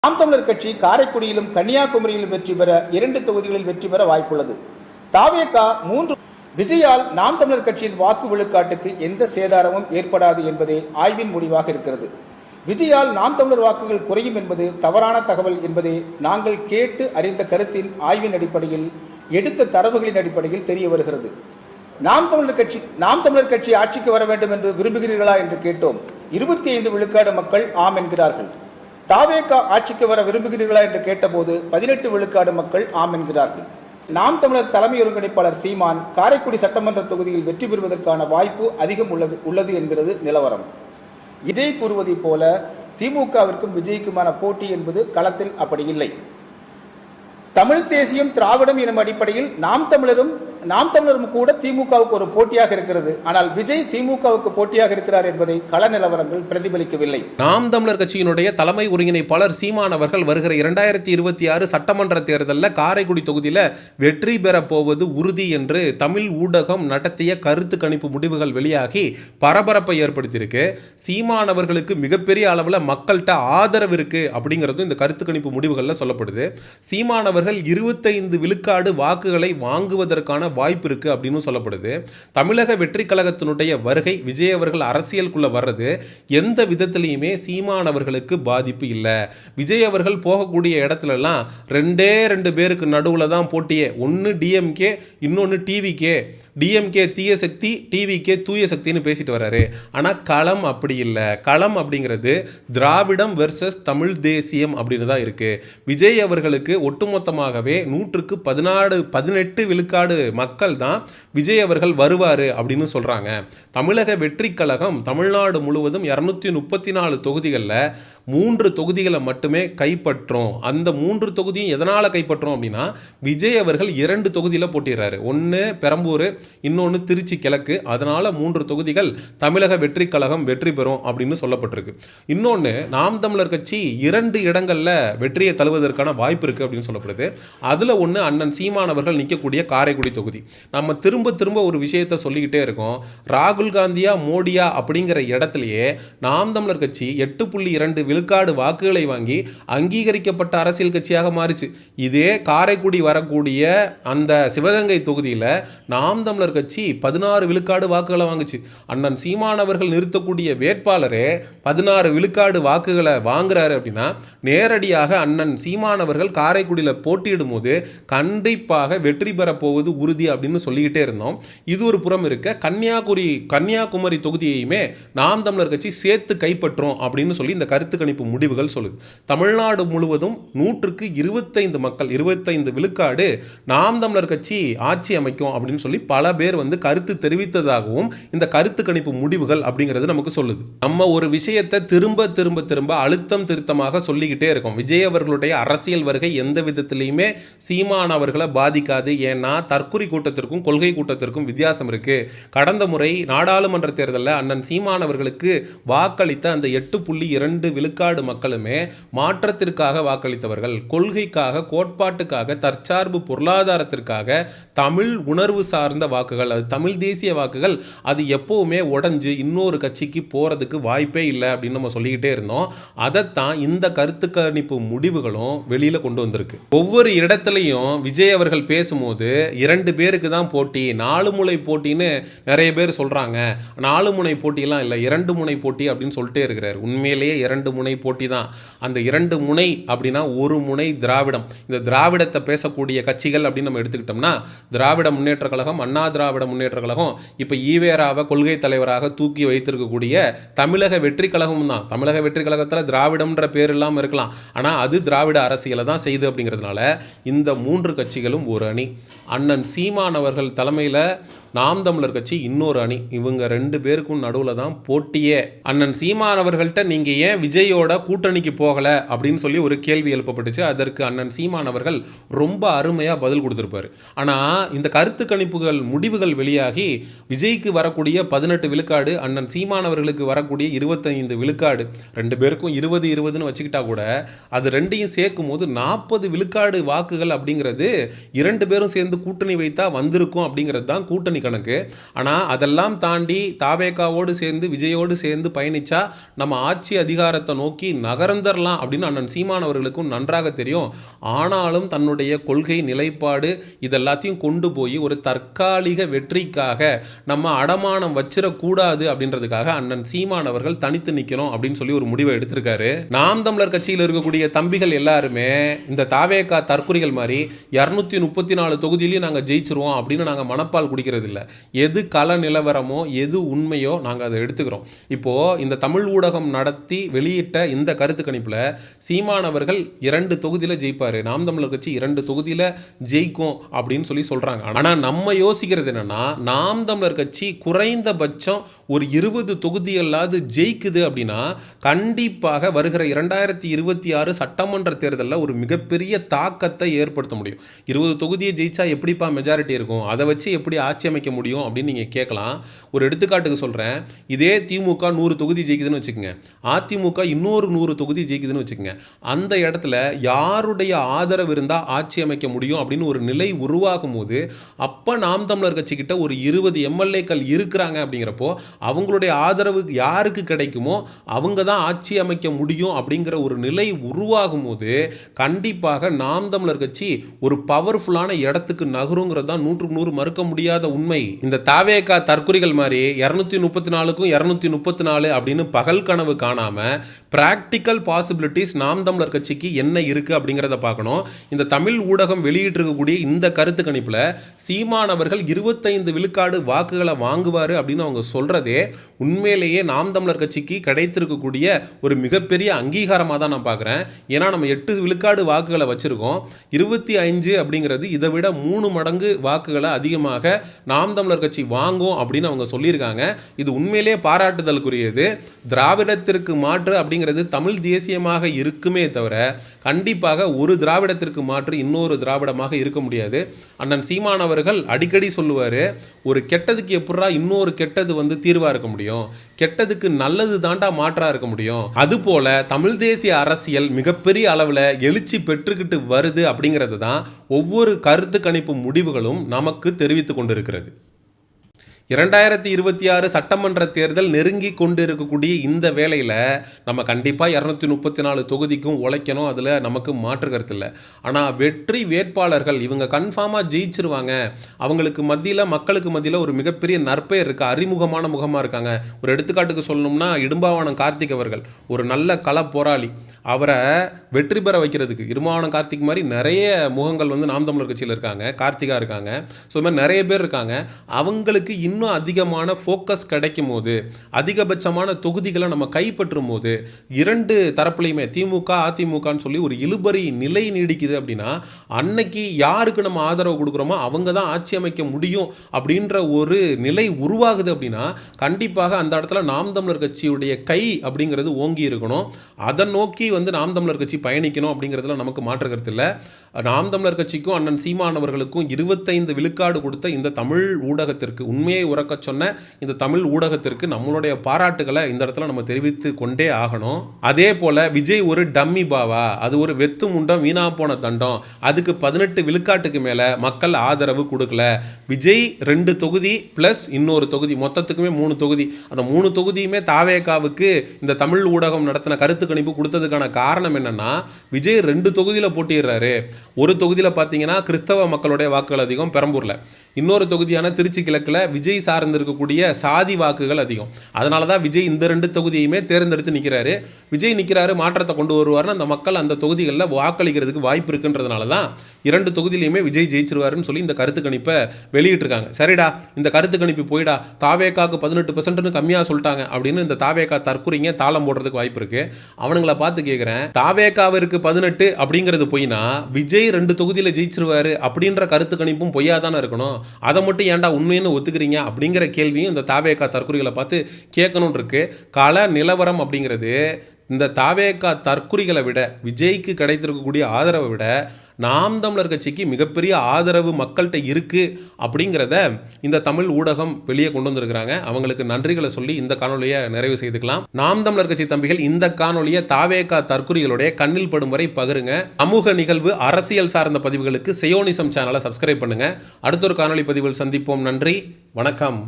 நாம் தமிழர் கட்சி காரைக்குடியிலும் கன்னியாகுமரியிலும் வெற்றி பெற 2 தொகுதிகளில் வெற்றி பெற வாய்ப்புள்ளது. தாவேகா 3. விஜயால் நாம் தமிழர் கட்சியின் வாக்கு விழுக்காட்டுக்கு எந்த சேதாரமும் ஏற்படாது என்பதே ஆய்வின் முடிவாக இருக்கிறது. விஜயால் நாம் தமிழர் வாக்குகள் குறையும் என்பது தவறான தகவல் என்பதே நாங்கள் கேட்டு அறிந்த கருத்தின் ஆய்வின் அடிப்படையில் எடுத்த தரவுகளின் அடிப்படையில் தெரிய வருகிறது. நாம் தமிழர் கட்சி ஆட்சிக்கு வர வேண்டும் என்று விரும்புகிறீர்களா என்று கேட்டோம். 25 விழுக்காடு மக்கள் ஆம் என்கிறார்கள். தாவேகா ஆட்சிக்கு வர விரும்புகிறீர்களா என்று கேட்டபோது 18 விழுக்காடு மக்கள் ஆம் என்கிறார்கள். நாம் தமிழர் தலைமை ஒருங்கிணைப்பாளர் சீமான் காரைக்குடி சட்டமன்ற தொகுதியில் வெற்றி பெறுவதற்கான வாய்ப்பு அதிகம் உள்ளது என்கிறது நிலவரம். விஜய் கூறுவதை போல திமுகவிற்கும் விஜய்க்குமான போட்டி என்பது களத்தில் அப்படி இல்லை. தமிழ் தேசியம் திராவிடம் எனும் அடிப்படையில் நாம் தமிழரும் கூட திமுகவுக்கு ஒரு போட்டியாக இருக்கிறது. ஆனால் விஜய் திமுகவுக்கு போட்டியாக இருக்கிறார் என்பதை கள நிலவரங்கள் பிரதிபலிக்கவில்லை. நாம் தமிழர் கட்சியினுடைய தலைமை ஒருங்கிணைப்பாளர் சீமான் அவர்கள் வருகிற 2026 சட்டமன்ற தேர்தலில் காரைக்குடி தொகுதியில் வெற்றி பெற போவது உறுதி என்று தமிழ் ஊடகம் நடத்திய கருத்து கணிப்பு முடிவுகள் வெளியாகி பரபரப்பை ஏற்படுத்தியிருக்கு. சீமான் அவர்களுக்கு மிகப்பெரிய அளவில் மக்கள்கிட்ட ஆதரவு இருக்கு அப்படிங்கிறது இந்த கருத்து கணிப்பு முடிவுகளில் சொல்லப்படுது. சீமான் அவர்கள் 25 விழுக்காடு வாக்குகளை வாங்குவதற்கான வாய்ப்பு இருக்கு அப்படின்னு சொல்லப்படுது. தமிழக வெற்றி கழகத்தினுடைய வருகை, விஜய் அவர்கள் அரசியலுக்குள்ள வர்றது எந்த விதத்திலையுமே சீமான் அவர்களுக்கு பாதிப்பு இல்லை. விஜய் அவர்கள் போகக்கூடிய இடத்துலலாம் 2 பேருக்கு நடுவில் தான் போட்டியே. ஒன்று டிஎம்கே, இன்னொன்று டிவிகே. டிஎம்கே தீய சக்தி, டிவிகே தூய சக்தின்னு பேசிட்டு வர்றாரு. ஆனால் களம் அப்படி இல்லை. களம் அப்படிங்கிறது திராவிடம் வெர்சஸ் தமிழ் தேசியம் அப்படின்னு தான் இருக்கு. விஜய் அவர்களுக்கு ஒட்டுமொத்தமாகவே 100க்கு 18 விழுக்காடு மக்கள் தான் விஜய் அவர்கள் வருவார் அப்படின்னு சொல்கிறாங்க. தமிழக வெற்றி கழகம் தமிழ்நாடு முழுவதும் 234 தொகுதிகளில் 3 தொகுதிகளை மட்டுமே கைப்பற்றும். அந்த 3 தொகுதியும் எதனால் கைப்பற்றும் அப்படின்னா, விஜய் அவர்கள் 2 தொகுதியில் போட்டிடுறாரு. ஒன்று பெரம்பூர், இன்னொன்று திருச்சி கிழக்கு. அதனால் 3 தொகுதிகள் தமிழக வெற்றி கழகம் வெற்றி பெறும் அப்படின்னு சொல்லப்பட்டிருக்கு. இன்னொன்று நாம் தமிழர் கட்சி 2 இடங்களில் வெற்றியை தழுவதற்கான வாய்ப்பு இருக்குது அப்படின்னு சொல்லப்படுது. அதில் ஒன்று அண்ணன் சீமான் அவர்கள் நிற்கக்கூடிய காரைக்குடி தொகுதி. நம்ம திரும்ப ஒரு விஷயத்தை சொல்லிக்கிட்டே இருக்கோம். ராகுல் காந்தியா மோடியா அப்படிங்கிற இடத்துலையே நாம் தமிழர் கட்சி 8.2 விழுக்காடு வாக்குகளை வாங்கி அங்கீகரிக்கப்பட்ட அரசியல் கட்சியாக மாறிச்சு. இதே காரைக்குடி வரக்கூடிய அந்த சிவகங்கை தொகுதியில் நாம் தமிழர் கட்சி 16 விழுக்காடு வாக்குகளை வாங்குச்சு. அண்ணன் சீமான் அவர்கள் நிறுத்தக்கூடிய வேட்பாளரே 16 விழுக்காடு வாக்குகளை வாங்குறாரு அப்படின்னா, நேரடியாக அண்ணன் சீமான் அவர்கள் காரைக்குடியில் போட்டியிடும் போது கண்டிப்பாக வெற்றி பெறப் போவது உறுதி அப்படின்னு சொல்லிக்கிட்டே இருந்தோம். இது ஒரு புறம் இருக்க, கன்னியாகுமரி தொகுதியையுமே நாம் தமிழர் கட்சி சேர்த்து கைப்பற்றும் அப்படின்னு சொல்லி இந்த கருத்து கணிப்பு முடிவுகள் சொல்லுது. தமிழ்நாடு முழுவதும் 100க்கு 25 விழுக்காடு நாம் தமிழர் கட்சி ஆட்சி அமைக்கும் அப்படின்னு சொல்லி பல பேர் கருத்து தெரிவித்ததாகவும் இந்த கருத்து கணிப்பு முடிவுகள் அப்படிங்கிறது நமக்கு சொல்லுது. நம்ம ஒரு விஷயத்தை திரும்ப அழுத்தம் திருத்தமாக சொல்லிக்கிட்டே இருக்கோம். விஜய் அவர்களுடைய அரசியல் வருகை எந்த விதத்திலையுமே சீமான் அவர்களை பாதிக்காது. ஏன்னா தற்குறி கூட்டத்திற்கும் கொள்கை கூட்டத்திற்கும் வித்தியாசம் இருக்கு. கடந்த முறை நாடாளுமன்ற தேர்தலில் அண்ணன் சீமான் அவர்களுக்கு வாக்களித்த அந்த 8.2 விழுக்காடு மக்களுமே மாற்றத்திற்காக வாக்களித்தவர்கள். கொள்கைக்காக, கோட்பாட்டுக்காக, தற்சார்பு பொருளாதாரத்திற்காக, தமிழ் உணர்வு சார்ந்த வாக்குகள், அது தமிழ் தேசிய வாக்குகள், அது எப்பவுமே உடைஞ்சு இன்னொரு கட்சிக்கு போறதுக்கு வாய்ப்பே இல்லை அப்படின்னு நம்ம சொல்லிக்கிட்டே இருந்தோம். அதைத்தான் இந்த கருத்து கணிப்பு முடிவுகளும் வெளியில கொண்டு வந்திருக்கு. ஒவ்வொரு இடத்துலையும் விஜய் அவர்கள் பேசும்போது 2 பேருக்கு தான் போட்டி, 4 முனை போட்டின்னு நிறைய பேர் சொல்றாங்க. 4 முனை போட்டியெல்லாம் இல்லை, 2 முனை போட்டி அப்படின்னு சொல்லிட்டே இருக்கிறார். உண்மையிலேயே 2 முனை போட்டி தான். அந்த 2 முனை அப்படின்னா ஒரு முனை திராவிடம். இந்த திராவிடத்தை பேசக்கூடிய கட்சிகள் அப்படின்னு நம்ம எடுத்துக்கிட்டோம்னா, திராவிட முன்னேற்ற கழகம், அண்ணா திராவிட முன்னேற்ற கழகம், இப்போ ஈவேராவை கொள்கை தலைவராக தூக்கி வைத்திருக்கக்கூடிய தமிழக வெற்றி கழகம் தான். தமிழக வெற்றி கழகத்தில் திராவிடம்ன்ற பேர் இல்லாமல் இருக்கலாம், ஆனால் அது திராவிட அரசியலை தான் செய்யுது. அப்படிங்கிறதுனால இந்த 3 கட்சிகளும் ஒரு அணி. அண்ணன் சீமான் அவர்கள் தலைமையில் நாம் தமிழர் கட்சி இன்னொரு அணி. இவங்க 2 பேருக்கும் நடுவில் தான் போட்டியே. அண்ணன் சீமான் அவர்கள்ட்ட நீங்கள் ஏன் விஜயோட கூட்டணிக்கு போகலை அப்படின்னு சொல்லி ஒரு கேள்வி எழுப்பப்பட்டுச்சு. அதற்கு அண்ணன் சீமான் அவர்கள் ரொம்ப அருமையாக பதில் கொடுத்துருப்பார். ஆனால் இந்த கருத்து கணிப்புகள் முடிவுகள் வெளியாகி விஜய்க்கு வரக்கூடிய 18 விழுக்காடு, அண்ணன் சீமான் அவர்களுக்கு வரக்கூடிய 25 விழுக்காடு, 2 பேருக்கும் 20-20ன்னு வச்சுக்கிட்டா கூட அது 2ஐயும் சேர்க்கும் போது 40 விழுக்காடு வாக்குகள் அப்படிங்கிறது 2 பேரும் சேர்ந்து கூட்டணி வைத்தா வந்திருக்கும் அப்படிங்கிறது தான் கூட்டணி கூட்டணி கணக்கு. ஆனால் அதெல்லாம் தாண்டி தாவேகாவோடு சேர்ந்து விஜயோடு சேர்ந்து பயணிச்சா நம்ம ஆட்சி அதிகாரத்தை நோக்கி நகர்ந்தரலாம் அப்படின்னு அண்ணன் சீமான் அவர்களுக்கும் நன்றாக தெரியும். ஆனாலும் தன்னுடைய கொள்கை நிலைப்பாடு இதெல்லாத்தையும் கொண்டு போய் ஒரு தற்காலிக வெற்றிக்காக நம்ம அடமானம் வச்சிடக்கூடாது அப்படின்றதுக்காக அண்ணன் சீமான் அவர்கள் தனித்து நிற்கணும் அப்படின்னு சொல்லி ஒரு முடிவை எடுத்திருக்காரு. நாம் தமிழர் கட்சியில் இருக்கக்கூடிய தம்பிகள் எல்லாருமே இந்த தாவேகா தற்குறிகள் மாதிரி 234 தொகுதியிலையும் நாங்கள் ஜெயிச்சிருவோம் அப்படின்னு நாங்கள் மனப்பால் குடிக்கிறது இல்லை. எது கள நிலவரமோ எது உண்மையோ நாங்கள் அதை எடுத்துக்கிறோம். இப்போது இந்த தமிழ் ஊடகம் நடத்தி வெளியிட்ட இந்த கருத்து கணிப்பில் சீமான் அவர்கள் 2 தொகுதியில் ஜெயிப்பார், நாம் தமிழர் கட்சி 2 தொகுதியில் ஜெயிக்கும் அப்படின்னு சொல்லி சொல்கிறாங்க. ஆனால் நம்ம யோசிக்கிறது என்னென்னா, நாம் தமிழர் கட்சி குறைந்தபட்சம் ஒரு 20 தொகுதிகளாவது ஜெயிக்குது அப்படின்னா கண்டிப்பாக வருகிற 2026 சட்டமன்ற தேர்தலில் ஒரு மிகப்பெரிய தாக்கத்தை ஏற்படுத்த முடியும். 20 தொகுதியை ஜெயிச்சா எப்படிப்பா மெஜாரிட்டி இருக்கும், அதை வச்சு எப்படி ஆட்சி அமைக்க முடியும் அப்படின்னு நீங்கள் கேட்கலாம். ஒரு எடுத்துக்காட்டுக்கு சொல்கிறேன். இதே திமுக 100 தொகுதி ஜெயிக்குதுன்னு வச்சுக்கோங்க, அதிமுக இன்னொரு 100 தொகுதி ஜெயிக்குதுன்னு வச்சுக்கோங்க. அந்த இடத்துல யாருடைய ஆதரவு இருந்தால் ஆட்சி அமைக்க முடியும் அப்படின்னு ஒரு நிலை உருவாகும் போது அப்போ நாம் தமிழர் கட்சிக்கிட்ட ஒரு 20 எம்எல்ஏக்கள் இருக்கிறாங்க. அப்படிங்கிறப்போ அவங்களுடைய ஆதரவு யாருக்கு கிடைக்குமோ அவங்க தான் ஆட்சி அமைக்க முடியும் அப்படிங்கிற ஒரு நிலை உருவாகும் போது கண்டிப்பாக நாம் தமிழர் கட்சி ஒரு பவர்ஃபுல்லான இடத்துக்கு நகருங்கிறது தான் 100% மறுக்க முடியாத உண்மை. இந்த தாவேகா தற்குறிகள் மாதிரி 234க்கும் 234 அப்படின்னு பகல் கனவு காணாம பிராக்டிக்கல் பாசிபிலிட்டிஸ் நாம் தமிழர் கட்சிக்கு என்ன இருக்கு அப்படிங்கிறத பார்க்கணும். இந்த தமிழ் ஊடகம் வெளியிட்டிருக்கக்கூடிய இந்த கருத்து கணிப்பில் சீமான் அவர்கள் 25 விழுக்காடு வாக்குகளை வாங்குவார் அப்படின்னு அவங்க சொல்றதே உண்மையிலேயே நாம் தமிழர் கட்சிக்கு கிடைத்திருக்கக்கூடிய ஒரு மிகப்பெரிய அங்கீகாரமாக தான் நான் பார்க்குறேன். ஏன்னா நம்ம 8 விழுக்காடு வாக்குகளை வச்சுருக்கோம். 25 அப்படிங்கிறது இதை விட 3 மடங்கு வாக்குகளை அதிகமாக நாம் தமிழர் கட்சி வாங்கும் அப்படின்னு அவங்க சொல்லியிருக்காங்க. இது உண்மையிலே பாராட்டுதலுக்குரியது. திராவிடத்திற்கு மாற்று அப்படிங்கிறது தமிழ் தேசியமாக இருக்குமே தவிர கண்டிப்பாக ஒரு திராவிடத்திற்கு மாற்று இன்னொரு திராவிடமாக இருக்க முடியாது. அண்ணன் சீமான் அவர்கள் அடிக்கடி சொல்லுவார், ஒரு கெட்டதுக்கு எப்படா இன்னொரு கெட்டது தீர்வாக இருக்க முடியும், கெட்டதுக்கு நல்லது தாண்டா மாற்றா இருக்க முடியும். அதுபோல தமிழ் தேசிய அரசியல் மிகப்பெரிய அளவில் எழுச்சி பெற்றுக்கிட்டு வருது அப்படிங்கிறது தான் ஒவ்வொரு கருத்து கணிப்பு முடிவுகளும் நமக்கு தெரிவித்து கொண்டிருக்கிறது. 2026 சட்டமன்ற தேர்தல் நெருங்கி கொண்டு இருக்கக்கூடிய இந்த வேளையில் நம்ம கண்டிப்பாக 234 தொகுதிக்கும் உழைக்கணும். அதில் நமக்கு மாற்று கருத்து இல்லை. ஆனால் வெற்றி வேட்பாளர்கள் இவங்க கன்ஃபார்மாக ஜெயிச்சிருவாங்க, அவங்களுக்கு மத்தியில் மக்களுக்கு மத்தியில் ஒரு மிகப்பெரிய நற்பெயர் இருக்குது, அறிமுகமான முகமாக இருக்காங்க. ஒரு எடுத்துக்காட்டுக்கு சொல்லணும்னா இடும்பாவனம் கார்த்திக் அவர்கள் ஒரு நல்ல கள போராளி. அவரை வெற்றி பெற வைக்கிறதுக்கு இடும்பாவனம் கார்த்திக் மாதிரி நிறைய முகங்கள் நாம் தமிழர் கட்சியில் இருக்காங்க, கார்த்திகா இருக்காங்க, ஸோ இது மாதிரி நிறைய பேர் இருக்காங்க. அவங்களுக்கு இன்னும் அதிகமான ஃபோக்கஸ் கிடைக்கும் போது, அதிகபட்சமான தொகுதிகளை நம்ம கைப்பற்றும் போது 2 தரப்புலையுமே திமுக அதிமுகன்னு சொல்லி ஒரு இழுபறி நிலை நீடிக்குது அப்படின்னா அன்னைக்கு யாருக்கு நம்ம ஆதரவு கொடுக்குறோமோ அவங்க தான் ஆட்சி அமைக்க முடியும் அப்படின்ற ஒரு நிலை உருவாகுது. அப்படின்னா கண்டிப்பாக அந்த இடத்துல நாம் தமிழர் கட்சியுடைய கை அப்படிங்கிறது ஓங்கி இருக்கணும். அதை நோக்கி நாம் தமிழர் கட்சி பயணிக்கணும் அப்படிங்கிறதுல நமக்கு மாற்று கருத்து இல்லை. நாம் தமிழர் கட்சிக்கும் அண்ணன் சீமான் அவர்களுக்கும் 25 விழுக்காடு கொடுத்த இந்த தமிழ் ஊடகத்திற்கு, உண்மையை உறக்க சொன்ன இந்த தமிழ் ஊடகத்திற்கு நம்மளுடைய பாராட்டுகளை இந்த இடத்துல நம்ம தெரிவித்து கொண்டே ஆகணும். அதே போல விஜய் ஒரு டம்மி பாவா, அது ஒரு வெத்து முண்டம் வீணா போன தண்டம், அதுக்கு 18 விழுக்காட்டுக்கு மேல மக்கள் ஆதரவு கொடுக்கல. விஜய் 2 தொகுதி பிளஸ் இன்னொரு தொகுதி, மொத்தத்துக்குமே 3 தொகுதி, அந்த 3 தொகுதியுமே தாவேகாவுக்கு இந்த தமிழ் ஊடகம் நடத்தின கருத்து கணிப்பு கொடுத்ததுக்கான காரணம் என்னன்னா, விஜய் 2 தொகுதியில் போட்டிடுறாரு. ஒரு தொகுதியில் பார்த்தீங்கன்னா கிறிஸ்தவ மக்களுடைய வாக்குகள் அதிகம் பெரம்பூரில், இன்னொரு தொகுதியான திருச்சி கிழக்கில் விஜய் சார்ந்திருக்கக்கூடிய சாதி வாக்குகள் அதிகம். அதனால தான் விஜய் இந்த 2 தொகுதியுமே தேர்ந்தெடுத்து நிற்கிறாரு. விஜய் நிற்கிறாரு, மாற்றத்தை கொண்டு வருவார்னு அந்த மக்கள் அந்த தொகுதிகளில் வாக்களிக்கிறதுக்கு வாய்ப்பு இருக்குன்றதுனால தான் 2 தொகுதியிலையுமே விஜய் ஜெயிச்சிருவாருன்னு சொல்லி இந்த கருத்து கணிப்பை வெளியிட்டிருக்காங்க. சரிடா, இந்த கருத்து கணிப்பு போயிடா, தாவேகாவுக்கு 18% கம்மியாக சொல்லிட்டாங்க அப்படின்னு இந்த தாவேகா தற்குறிங்க தாளம் போடுறதுக்கு வாய்ப்பு இருக்குது. அவனுங்களை பார்த்து கேட்குறேன், தாவேகாவிற்கு 18 அப்படிங்கிறது பொய்னா விஜய் 2 தொகுதியில் ஜெயிச்சிருவாரு அப்படின்ற கருத்து கணிப்பும் பொய்யா தானே இருக்கணும். அதை மட்டும் ஏன்டா உண்மைன்னு ஒத்துக்கிறீங்க அப்படிங்கிற கேள்வியும் இந்த தாவேகா தற்குறிகளை பார்த்து கேட்கணும்னு இருக்கு. கள நிலவரம் அப்படிங்கிறது இந்த தாவேகா தற்குறிகளை விட, விஜய்க்கு கிடைத்திருக்கக்கூடிய ஆதரவை விட நாம் தமிழர் கட்சிக்கு மிகப்பெரிய ஆதரவு மக்கள்கிட்ட இருக்கு அப்படிங்கிறத இந்த தமிழ் ஊடகம் வெளியே கொண்டு வந்திருக்கிறாங்க. அவங்களுக்கு நன்றிகளை சொல்லி இந்த காணொலியை நிறைவு செய்துக்கலாம். நாம் தமிழர் கட்சி தம்பிகள் இந்த காணொலியை தாவேகா தற்குறிகளுடைய கண்ணில் படும் வரை பகிருங்க. சமூக நிகழ்வு, அரசியல் சார்ந்த பதிவுகளுக்கு சியோனிசம் சேனலை சப்ஸ்கிரைப் பண்ணுங்க. அடுத்த ஒரு காணொலி பதிவில் சந்திப்போம். நன்றி, வணக்கம்.